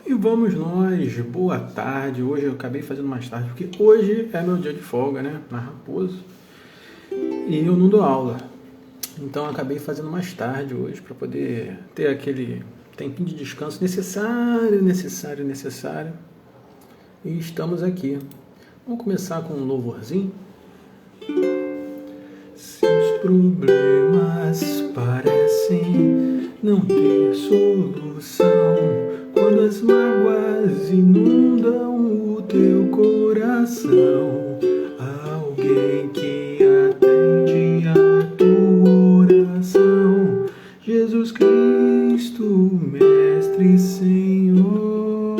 E vamos nós, boa tarde. Hoje eu acabei fazendo mais tarde, porque hoje é meu dia de folga, né? Na Raposo. E eu não dou aula. Então eu acabei fazendo mais tarde hoje, para poder ter aquele tempinho de descanso necessário. E estamos aqui. Vamos começar com um louvorzinho. Seus problemas parecem não ter solução quando as mágoas inundam o teu coração. Alguém que atende a tua oração, Jesus Cristo, Mestre e Senhor.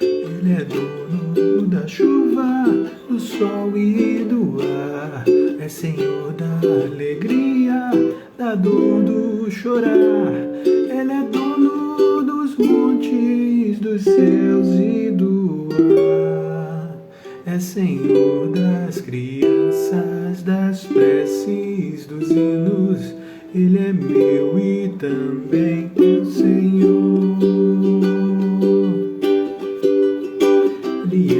Ele é dono da chuva, do sol e do ar, é Senhor da alegria, da dor, do chorar. Ele é dono dos montes, dos céus e do ar, é Senhor das crianças, das preces, dos hinos. Ele é meu e também teu Senhor. Ele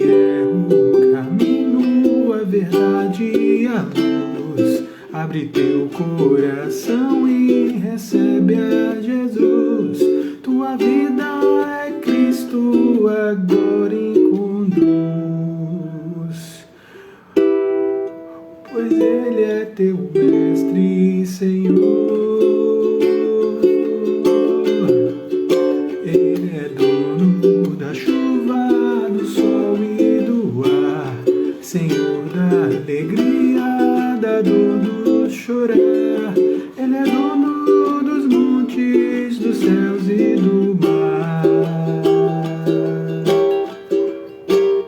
é o caminho, a verdade e a luz. Abre teu coração e recebe a Jesus. Tua vida é Cristo, agora conduz. Pois Ele é teu Mestre e Senhor. Ele é dono da chuva, do sol e do ar, Senhor da alegria, da dor, do chorar. Ele é dono dos montes, dos céus e do mar,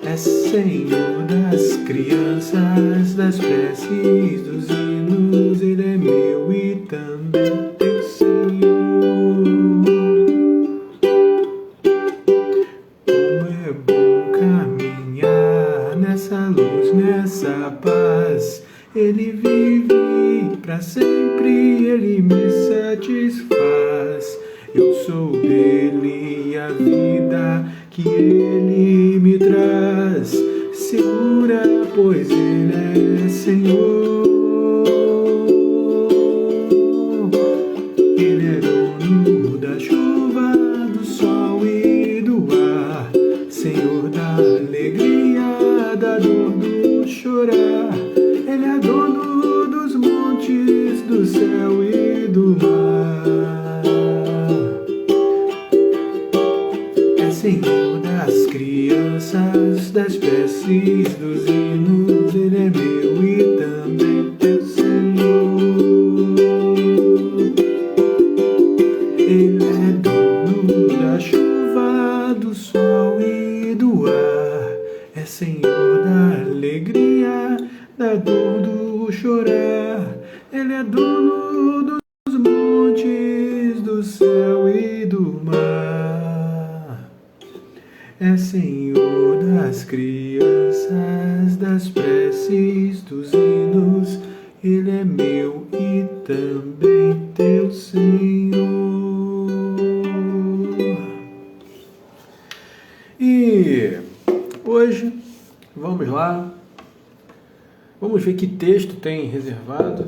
é Senhor das crianças, das preces, dos hinos. Ele é meu e também teu Senhor. Como é bom caminhar nessa luz, nessa paz. Ele vive pra sempre, Ele me satisfaz. Eu sou dele e a vida que Ele me traz segura, pois Ele é Senhor. Ele é dono da chuva, do sol e do ar, Senhor da alegria, da dor, do chorar. Ele é dono dos montes, do céu e do mar, é Senhor das crianças, das preces, dos hinos. Ele é meu e também teu Senhor. Ele é dono da chuva, do sol e do ar, é Senhor da alegria, da dor, do chorar. Ele é dono dos montes, do céu e do mar, é Senhor das crianças, das preces, dos hinos. Ele é meu e também teu Senhor. E hoje, vamos lá, vamos ver que texto tem reservado.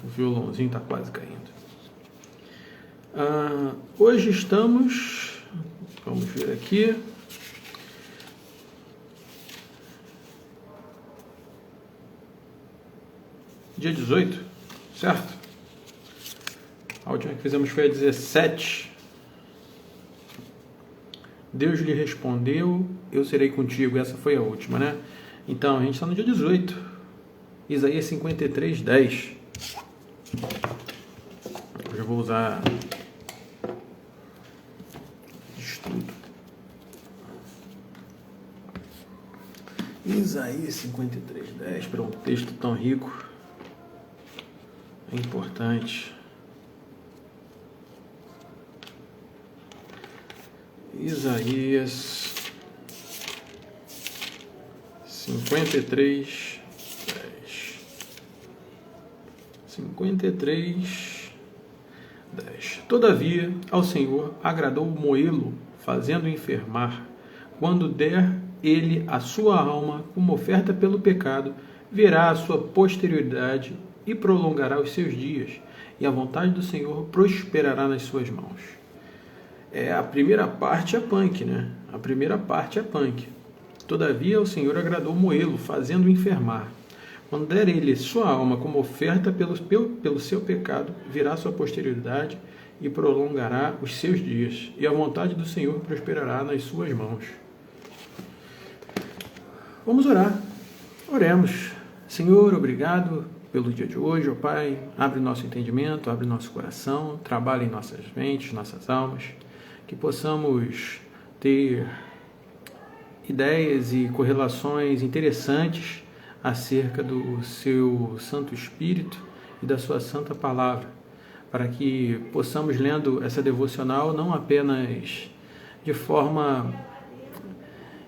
O violãozinho está quase caindo. Hoje estamos, vamos ver aqui, dia 18, certo? A última que fizemos foi a 17. Deus lhe respondeu, eu serei contigo. Essa foi a última, né? Então, a gente está no dia 18. Isaías 53, 10. Hoje eu vou usar estudo. Isaías 53, 10. Para um texto tão rico, é importante. Isaías 53, 10. 53, 10. Todavia, ao Senhor agradou moê-lo, fazendo enfermar. Quando der ele a sua alma como oferta pelo pecado, verá a sua posterioridade e prolongará os seus dias, e a vontade do Senhor prosperará nas suas mãos. A primeira parte é punk, né? A primeira parte é punk. Todavia, o Senhor agradou moê-lo, fazendo enfermar. Quando der ele sua alma como oferta pelo seu pecado, virá sua posterioridade e prolongará os seus dias, e a vontade do Senhor prosperará nas suas mãos. Vamos orar. Oremos. Senhor, obrigado pelo dia de hoje, ó Pai. Abre nosso entendimento, abre nosso coração, trabalha em nossas mentes, nossas almas, que possamos ter ideias e correlações interessantes acerca do seu Santo Espírito e da sua Santa Palavra, para que possamos, lendo essa devocional, não apenas de forma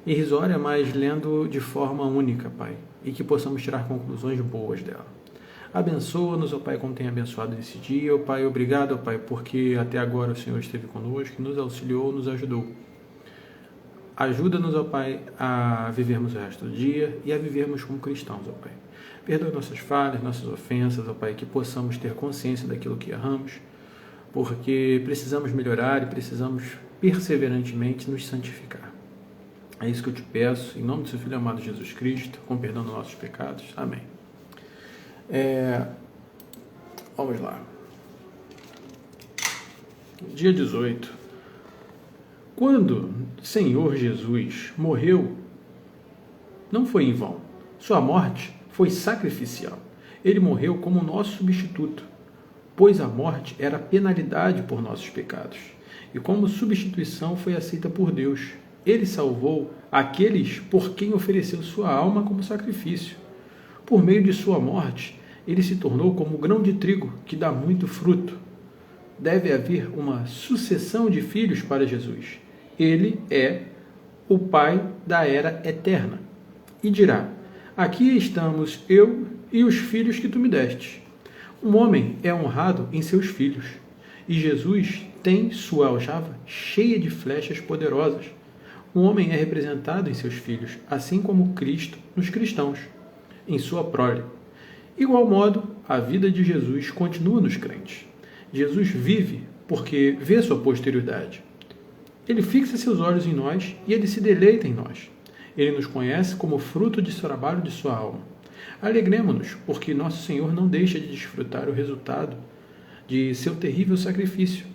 irrisória, mas lendo de forma única, Pai, e que possamos tirar conclusões boas dela. Abençoa-nos, ó Pai, como tem abençoado nesse dia, ó Pai. Obrigado, ó Pai, porque até agora o Senhor esteve conosco, nos auxiliou, nos ajudou. Ajuda-nos, ó Pai, a vivermos o resto do dia e a vivermos como cristãos, ó Pai. Perdoa nossas falhas, nossas ofensas, ó Pai, que possamos ter consciência daquilo que erramos, porque precisamos melhorar e precisamos perseverantemente nos santificar. É isso que eu te peço, em nome do seu Filho amado Jesus Cristo, com perdão dos nossos pecados. Amém. Vamos lá. Dia 18. Quando Senhor Jesus morreu, não foi em vão. Sua morte foi sacrificial. Ele morreu como nosso substituto, pois a morte era penalidade por nossos pecados. E como substituição foi aceita por Deus. Ele salvou aqueles por quem ofereceu sua alma como sacrifício. Por meio de sua morte, ele se tornou como grão de trigo que dá muito fruto. Deve haver uma sucessão de filhos para Jesus. Ele é o Pai da era eterna. E dirá: aqui estamos eu e os filhos que tu me deste. Um homem é honrado em seus filhos, e Jesus tem sua aljava cheia de flechas poderosas. Um homem é representado em seus filhos, assim como Cristo nos cristãos, em sua prole. Igual modo, a vida de Jesus continua nos crentes. Jesus vive porque vê sua posterioridade. Ele fixa seus olhos em nós e ele se deleita em nós. Ele nos conhece como fruto de seu trabalho de sua alma. Alegremo-nos, porque nosso Senhor não deixa de desfrutar o resultado de seu terrível sacrifício,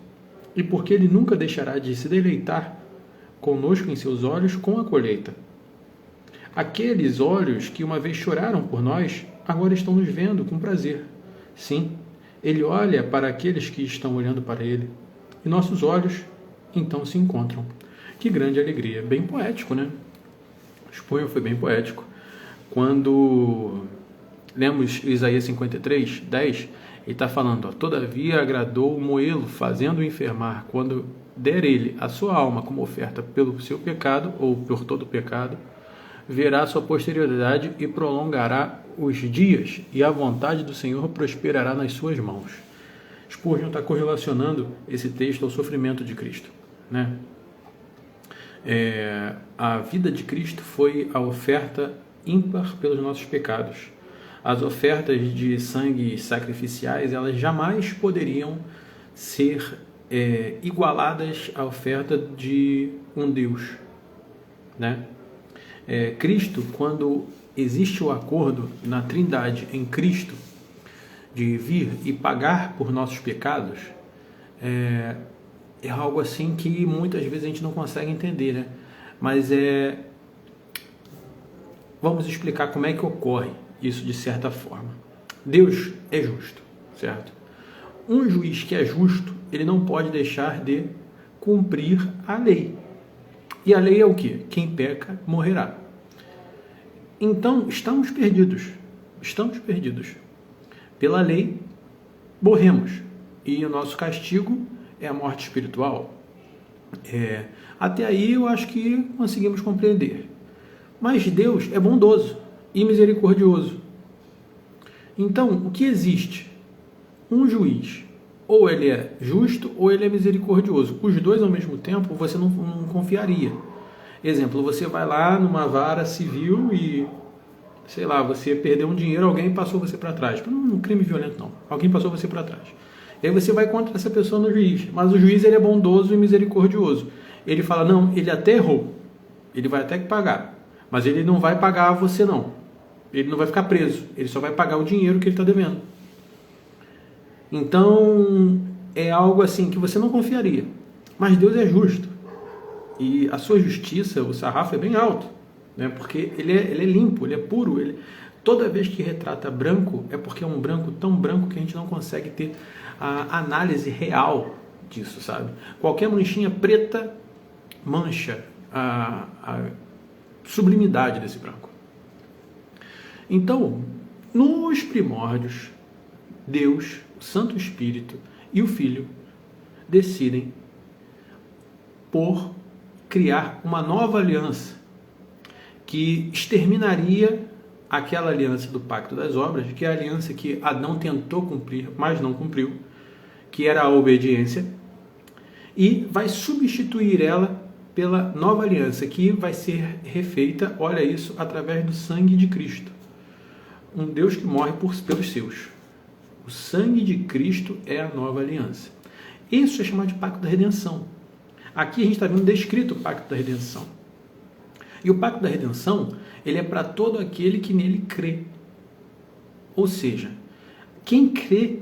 e porque ele nunca deixará de se deleitar conosco em seus olhos com a colheita. Aqueles olhos que uma vez choraram por nós, agora estão nos vendo com prazer. Sim, ele olha para aqueles que estão olhando para ele, e nossos olhos então se encontram. Que grande alegria! Bem poético, né? O poema foi bem poético. Quando lemos Isaías 53, 10, ele está falando: todavia agradou moê-lo, fazendo-o enfermar, quando der ele a sua alma como oferta pelo seu pecado, ou por todo o pecado, verá sua posterioridade e prolongará os dias, e a vontade do Senhor prosperará nas suas mãos. Spurgeon está correlacionando esse texto ao sofrimento de Cristo, né? A vida de Cristo foi a oferta ímpar pelos nossos pecados. As ofertas de sangue sacrificiais, elas jamais poderiam ser igualadas à oferta de um Deus, né? Cristo, quando existe o acordo na Trindade em Cristo de vir e pagar por nossos pecados, é algo assim que muitas vezes a gente não consegue entender, né? Mas vamos explicar como é que ocorre isso de certa forma. Deus é justo, certo? Um juiz que é justo, ele não pode deixar de cumprir a lei. E a lei é o quê? Quem peca morrerá. Então, estamos perdidos. Estamos perdidos. Pela lei, morremos. E o nosso castigo é a morte espiritual. Até aí eu acho que conseguimos compreender. Mas Deus é bondoso e misericordioso. Então, o que existe? um juiz, ou ele é justo ou ele é misericordioso. Os dois ao mesmo tempo você não confiaria. Exemplo, você vai lá numa vara civil e, sei lá, você perdeu um dinheiro, alguém passou você para trás. Não é um crime violento não, alguém passou você para trás. E aí você vai contra essa pessoa no juiz, mas o juiz ele é bondoso e misericordioso. Ele fala, não, ele até errou, ele vai até que pagar, mas ele não vai pagar você não. Ele não vai ficar preso, ele só vai pagar o dinheiro que ele está devendo. Então, é algo assim que você não confiaria. Mas Deus é justo. E a sua justiça, o sarrafo é bem alto, né? Porque ele é limpo, ele é puro. Toda vez que retrata branco, é porque é um branco tão branco que a gente não consegue ter a análise real disso, sabe? Qualquer manchinha preta mancha a sublimidade desse branco. Então, nos primórdios, Deus, o Santo Espírito e o Filho decidem por criar uma nova aliança que exterminaria aquela aliança do Pacto das Obras, que é a aliança que Adão tentou cumprir, mas não cumpriu, que era a obediência, e vai substituir ela pela nova aliança, que vai ser refeita, olha isso, através do sangue de Cristo. Um Deus que morre pelos seus. O sangue de Cristo é a nova aliança. Isso é chamado de Pacto da Redenção. Aqui a gente está vendo descrito o Pacto da Redenção. E o Pacto da Redenção, ele é para todo aquele que nele crê. Ou seja, quem crê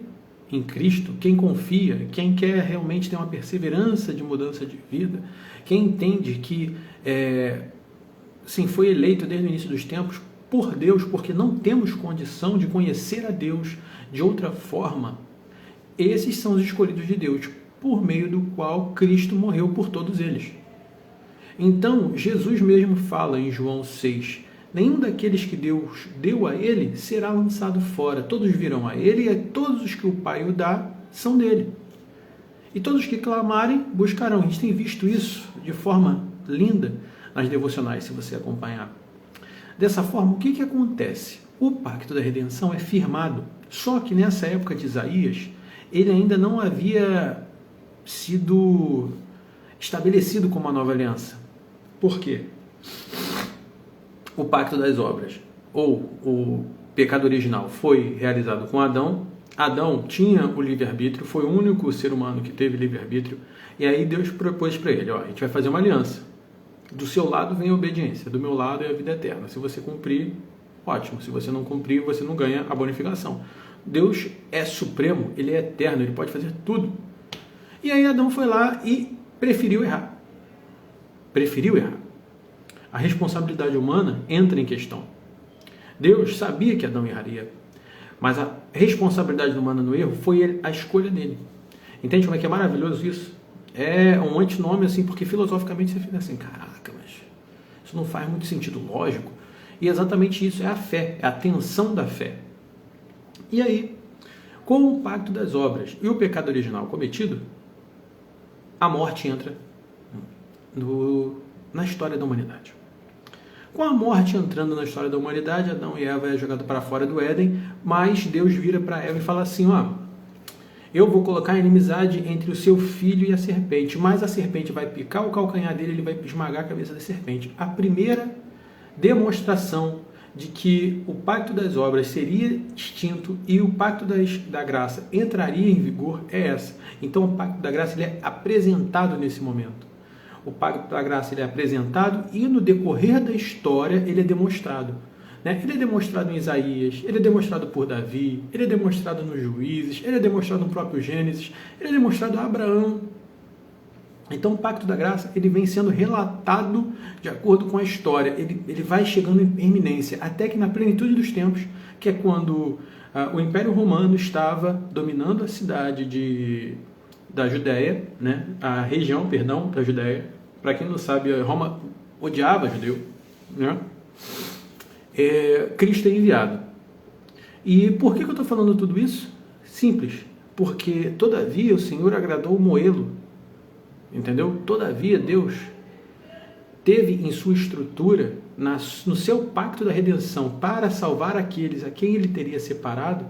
em Cristo, quem confia, quem quer realmente ter uma perseverança de mudança de vida, quem entende que sim, foi eleito desde o início dos tempos por Deus, porque não temos condição de conhecer a Deus de outra forma, esses são os escolhidos de Deus, por meio do qual Cristo morreu por todos eles. Então, Jesus mesmo fala em João 6, nenhum daqueles que Deus deu a ele será lançado fora, todos virão a ele, e todos os que o Pai o dá são dele. E todos que clamarem, buscarão. A gente tem visto isso de forma linda nas devocionais, se você acompanhar. Dessa forma, o que acontece? O Pacto da Redenção é firmado, só que nessa época de Isaías, ele ainda não havia sido estabelecido como uma nova aliança. Por quê? O Pacto das Obras, ou o pecado original, foi realizado com Adão. Adão tinha o livre-arbítrio, foi o único ser humano que teve livre-arbítrio, e aí Deus propôs para ele, a gente vai fazer uma aliança. Do seu lado vem a obediência, do meu lado é a vida eterna. Se você cumprir, ótimo. Se você não cumprir, você não ganha a bonificação. Deus é supremo, ele é eterno, ele pode fazer tudo. E aí Adão foi lá e preferiu errar. Preferiu errar. A responsabilidade humana entra em questão. Deus sabia que Adão erraria, mas a responsabilidade humana no erro foi a escolha dele. Entende como é que é maravilhoso isso? É um antinome assim, porque filosoficamente você fica assim, caraca, mas isso não faz muito sentido lógico. E exatamente isso é a fé, é a tensão da fé. E aí, com o Pacto das Obras e o pecado original cometido, a morte entra na história da humanidade. Com a morte entrando na história da humanidade, Adão e Eva é jogado para fora do Éden, mas Deus vira para Eva e fala assim, eu vou colocar inimizade entre o seu filho e a serpente, mas a serpente vai picar o calcanhar dele, ele vai esmagar a cabeça da serpente. A primeira demonstração de que o Pacto das Obras seria extinto e o Pacto da Graça entraria em vigor é essa. Então o Pacto da Graça ele é apresentado nesse momento. O Pacto da Graça ele é apresentado e no decorrer da história ele é demonstrado. Ele é demonstrado em Isaías, ele é demonstrado por Davi, ele é demonstrado nos Juízes, ele é demonstrado no próprio Gênesis, ele é demonstrado a Abraão. Então o Pacto da Graça ele vem sendo relatado de acordo com a história, ele vai chegando em eminência, até que na plenitude dos tempos, que é quando o Império Romano estava dominando a cidade da Judéia, a região, da Judéia. Para quem não sabe, Roma odiava judeu, Cristo é enviado. E por que eu estou falando tudo isso? Simples, porque todavia o Senhor agradou Moelo, entendeu? Todavia Deus teve em sua estrutura, no seu pacto da redenção, para salvar aqueles a quem ele teria separado,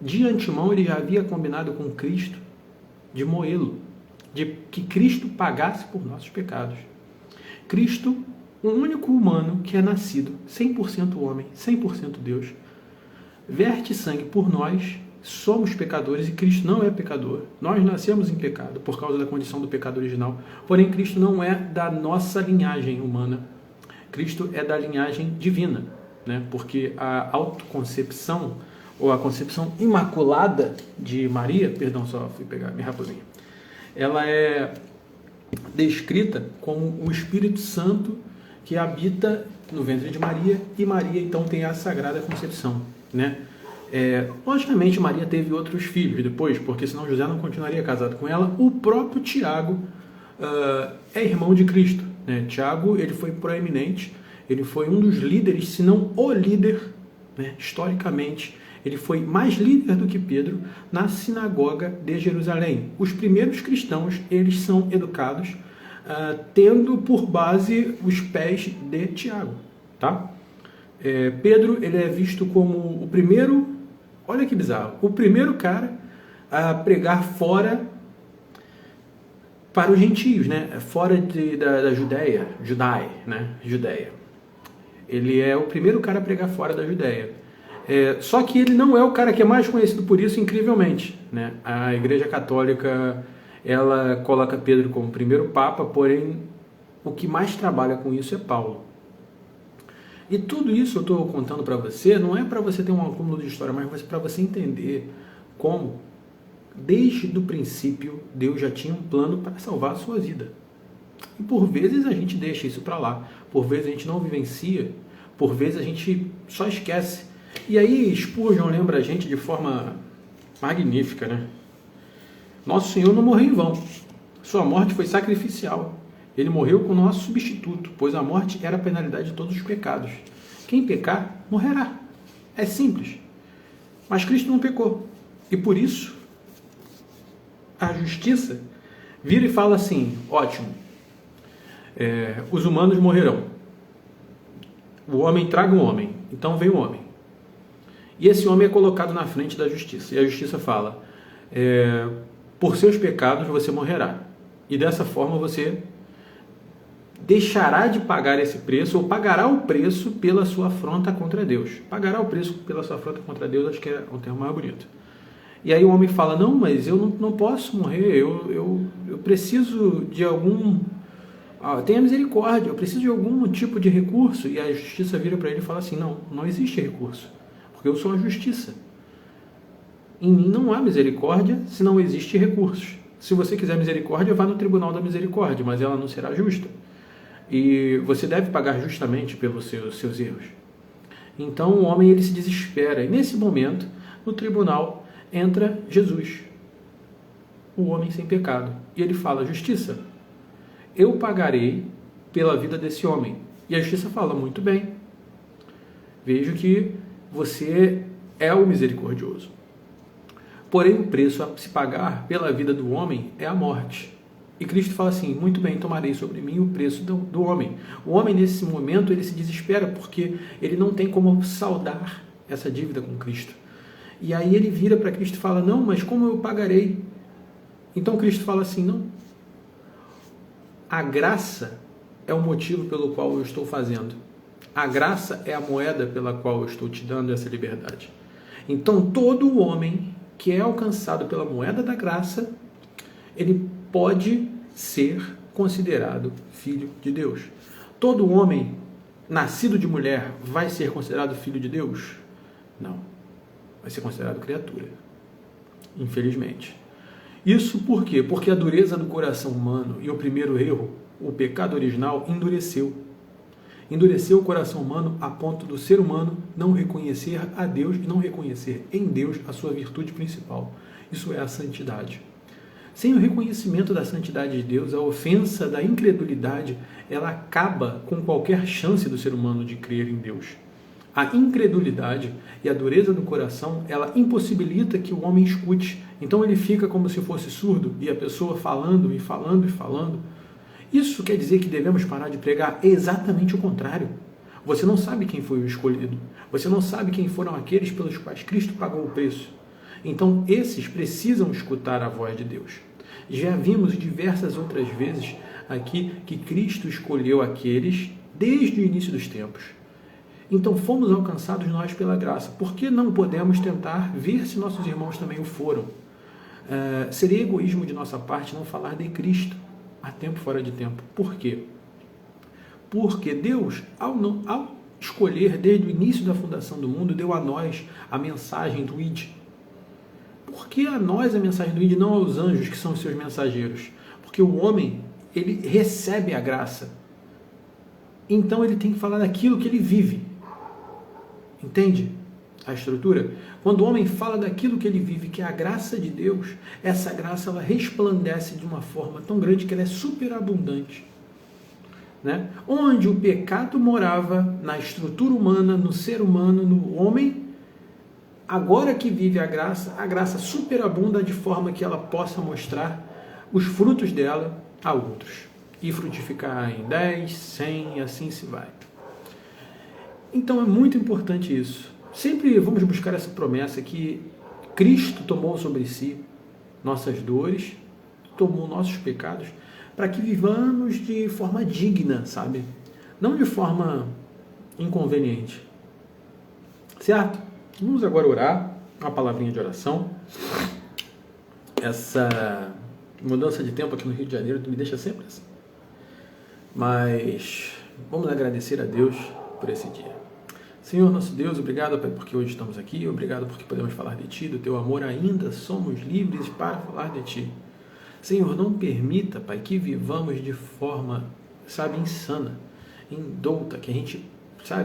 de antemão ele já havia combinado com Cristo de moê-lo, de que Cristo pagasse por nossos pecados. Cristo, o único humano que é nascido 100% homem, 100% Deus, verte sangue por nós. Somos pecadores e Cristo não é pecador. Nós nascemos em pecado por causa da condição do pecado original. Porém, Cristo não é da nossa linhagem humana. Cristo é da linhagem divina, né? Porque a autoconcepção, ou a concepção imaculada de Maria, perdão, só fui pegar minha raposinha, ela é descrita como o Espírito Santo que habita no ventre de Maria, e Maria então tem a Sagrada Concepção, né? Logicamente Maria teve outros filhos depois, porque senão José não continuaria casado com ela. O próprio Tiago é irmão de Cristo, né? Tiago, ele foi proeminente, ele foi um dos líderes, se não o líder, né? Historicamente, ele foi mais líder do que Pedro na sinagoga de Jerusalém. Os primeiros cristãos, eles são educados tendo por base os pés de Tiago, tá? Pedro, ele é visto como o primeiro, olha que bizarro, o primeiro cara a pregar fora para os gentios, né? Fora da Judéia, né? Judéia. Ele é o primeiro cara a pregar fora da Judéia. Só que ele não é o cara que é mais conhecido por isso, incrivelmente, né? A Igreja Católica, ela coloca Pedro como primeiro papa, porém o que mais trabalha com isso é Paulo. E tudo isso eu estou contando para você, não é para você ter um acúmulo de história, mas para você entender como, desde o princípio, Deus já tinha um plano para salvar a sua vida. E por vezes a gente deixa isso para lá, por vezes a gente não vivencia, por vezes a gente só esquece. E aí Spurgeon lembra a gente de forma magnífica, né? Nosso Senhor não morreu em vão, sua morte foi sacrificial. Ele morreu como nosso substituto, pois a morte era a penalidade de todos os pecados. Quem pecar, morrerá. É simples. Mas Cristo não pecou. E por isso, a justiça vira e fala assim, ótimo, os humanos morrerão. O homem traga um homem. Então vem o homem. E esse homem é colocado na frente da justiça. E a justiça fala, por seus pecados você morrerá. E dessa forma você deixará de pagar esse preço, ou pagará o preço pela sua afronta contra Deus. Pagará o preço pela sua afronta contra Deus, acho que é um termo mais bonito. E aí o homem fala, não, mas eu não posso morrer, eu preciso de algum... tenha misericórdia, eu preciso de algum tipo de recurso. E a justiça vira para ele e fala assim, não existe recurso, porque eu sou a justiça. Em mim não há misericórdia se não existe recursos. Se você quiser misericórdia, vá no tribunal da misericórdia, mas ela não será justa. E você deve pagar justamente pelos seus erros. Então o homem, ele se desespera. E nesse momento, no tribunal, entra Jesus, o homem sem pecado. E ele fala, justiça, eu pagarei pela vida desse homem. E a justiça fala, muito bem. Vejo que você é o misericordioso. Porém, o preço a se pagar pela vida do homem é a morte. E Cristo fala assim, muito bem, tomarei sobre mim o preço do homem. O homem, nesse momento, ele se desespera porque ele não tem como saldar essa dívida com Cristo. E aí ele vira para Cristo e fala, não, mas como eu pagarei? Então Cristo fala assim, não. A graça é o motivo pelo qual eu estou fazendo. A graça é a moeda pela qual eu estou te dando essa liberdade. Então todo homem que é alcançado pela moeda da graça, ele pode ser considerado filho de Deus. Todo homem nascido de mulher vai ser considerado filho de Deus? Não. Vai ser considerado criatura. Infelizmente. Isso por quê? Porque a dureza do coração humano e o primeiro erro, o pecado original, endureceu. Endureceu o coração humano a ponto do ser humano não reconhecer a Deus e não reconhecer em Deus a sua virtude principal. Isso é a santidade. Sem o reconhecimento da santidade de Deus, a ofensa da incredulidade, ela acaba com qualquer chance do ser humano de crer em Deus. A incredulidade e a dureza do coração, ela impossibilita que o homem escute. Então ele fica como se fosse surdo e a pessoa falando e falando e falando. Isso quer dizer que devemos parar de pregar? É exatamente o contrário. Você não sabe quem foi o escolhido. Você não sabe quem foram aqueles pelos quais Cristo pagou o preço. Então, esses precisam escutar a voz de Deus. Já vimos diversas outras vezes aqui que Cristo escolheu aqueles desde o início dos tempos. Então, fomos alcançados nós pela graça. Por que não podemos tentar ver se nossos irmãos também o foram? Seria egoísmo de nossa parte não falar de Cristo a tempo fora de tempo. Por quê? Porque Deus, ao escolher desde o início da fundação do mundo, deu a nós a mensagem do ID. Por que a nós a mensagem do ID, não aos anjos, que são os seus mensageiros? Porque o homem, ele recebe a graça. Então ele tem que falar daquilo que ele vive. Entende a estrutura? Quando o homem fala daquilo que ele vive, que é a graça de Deus, essa graça ela resplandece de uma forma tão grande que ela é superabundante. Né? Onde o pecado morava na estrutura humana, no ser humano, no homem, agora que vive a graça superabunda de forma que ela possa mostrar os frutos dela a outros. E frutificar em 10, 100 e assim se vai. Então é muito importante isso. Sempre vamos buscar essa promessa que Cristo tomou sobre si nossas dores, tomou nossos pecados, para que vivamos de forma digna, sabe? Não de forma inconveniente. Certo? Vamos agora orar, uma palavrinha de oração. Essa mudança de tempo aqui no Rio de Janeiro me deixa sempre assim. Mas vamos agradecer a Deus por esse dia. Senhor nosso Deus, obrigado, Pai, porque hoje estamos aqui. Obrigado porque podemos falar de Ti, do Teu amor. Ainda somos livres para falar de Ti. Senhor, não permita, Pai, que vivamos de forma, insana, indouta, que a gente,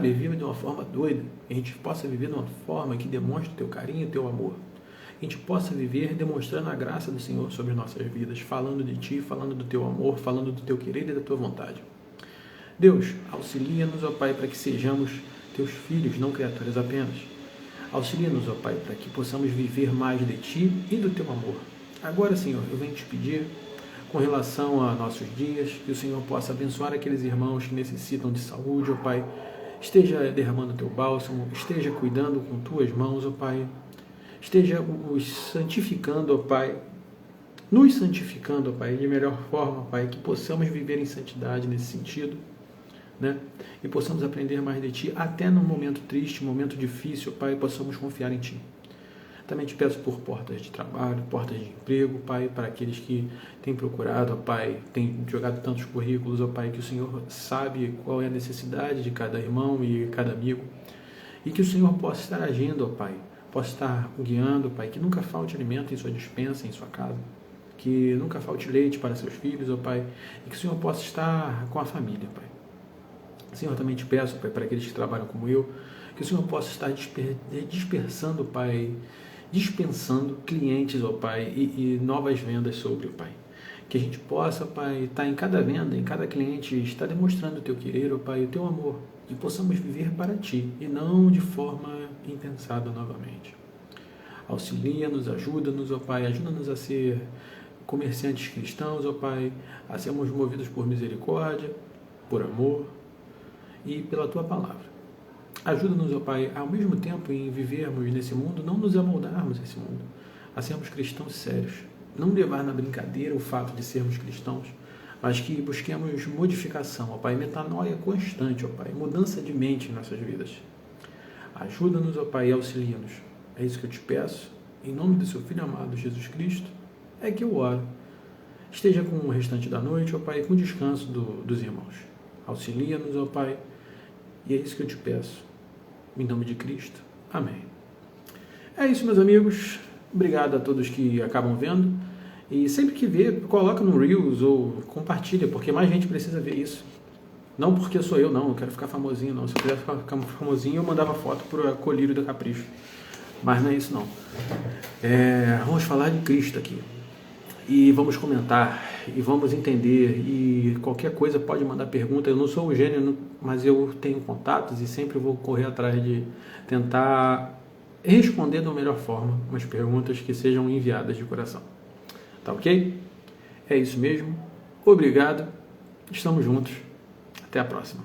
viva de uma forma doida, que a gente possa viver de uma forma que demonstre o Teu carinho e o Teu amor. Que a gente possa viver demonstrando a graça do Senhor sobre nossas vidas, falando de Ti, falando do Teu amor, falando do Teu querer e da Tua vontade. Deus, auxilia-nos, ó Pai, para que sejamos Teus filhos, não criaturas apenas. Auxilia-nos, ó Pai, para que possamos viver mais de Ti e do Teu amor. Agora, Senhor, eu venho te pedir, com relação a nossos dias, que o Senhor possa abençoar aqueles irmãos que necessitam de saúde, ó Pai. Esteja derramando Teu bálsamo, esteja cuidando com Tuas mãos, ó Pai. Esteja os santificando, ó Pai. Nos santificando, ó Pai, de melhor forma, ó Pai, que possamos viver em santidade nesse sentido, né? E possamos aprender mais de Ti, até num momento triste, momento difícil, ó Pai, possamos confiar em Ti. Também te peço por portas de trabalho, portas de emprego, Pai, para aqueles que têm procurado, ó Pai, têm jogado tantos currículos, ó Pai, que o Senhor sabe qual é a necessidade de cada irmão e cada amigo, e que o Senhor possa estar agindo, ó Pai, possa estar guiando, Pai, que nunca falte alimento em sua despensa, em sua casa, que nunca falte leite para seus filhos, ó Pai, e que o Senhor possa estar com a família, Pai. Senhor, também te peço, Pai, para aqueles que trabalham como eu, que o Senhor possa estar dispersando, Pai, dispensando clientes, ó Pai, e novas vendas sobre, ó Pai. Que a gente possa, Pai, estar em cada venda, em cada cliente, estar demonstrando o Teu querer, ó Pai, o Teu amor, e possamos viver para Ti, e não de forma impensada novamente. Auxilia-nos, ajuda-nos, ó Pai, ajuda-nos a ser comerciantes cristãos, ó Pai, a sermos movidos por misericórdia, por amor e pela Tua palavra. Ajuda-nos, ó Pai, ao mesmo tempo em vivermos nesse mundo, não nos amoldarmos a esse mundo, a sermos cristãos sérios, não levar na brincadeira o fato de sermos cristãos, mas que busquemos modificação, ó Pai, metanoia constante, ó Pai, mudança de mente em nossas vidas. Ajuda-nos, ó Pai, e auxilia-nos. É isso que eu te peço, em nome do Seu Filho amado, Jesus Cristo, é que eu oro. Esteja com o restante da noite, ó Pai, com o descanso dos irmãos. Auxilia-nos, ó Pai, e é isso que eu te peço. Em nome de Cristo. Amém. É isso, meus amigos. Obrigado a todos que acabam vendo. E sempre que vê, coloca no Reels ou compartilha, porque mais gente precisa ver isso. Não porque sou eu, não. Eu quero ficar famosinho, não. Se eu quisesse ficar famosinho, eu mandava foto pro Colírio do Capricho. Mas não é isso, não. Vamos falar de Cristo aqui. E vamos comentar, e vamos entender, e qualquer coisa pode mandar pergunta. Eu não sou o gênio, mas eu tenho contatos e sempre vou correr atrás de tentar responder da melhor forma umas perguntas que sejam enviadas de coração. Tá ok? É isso mesmo. Obrigado. Estamos juntos. Até a próxima.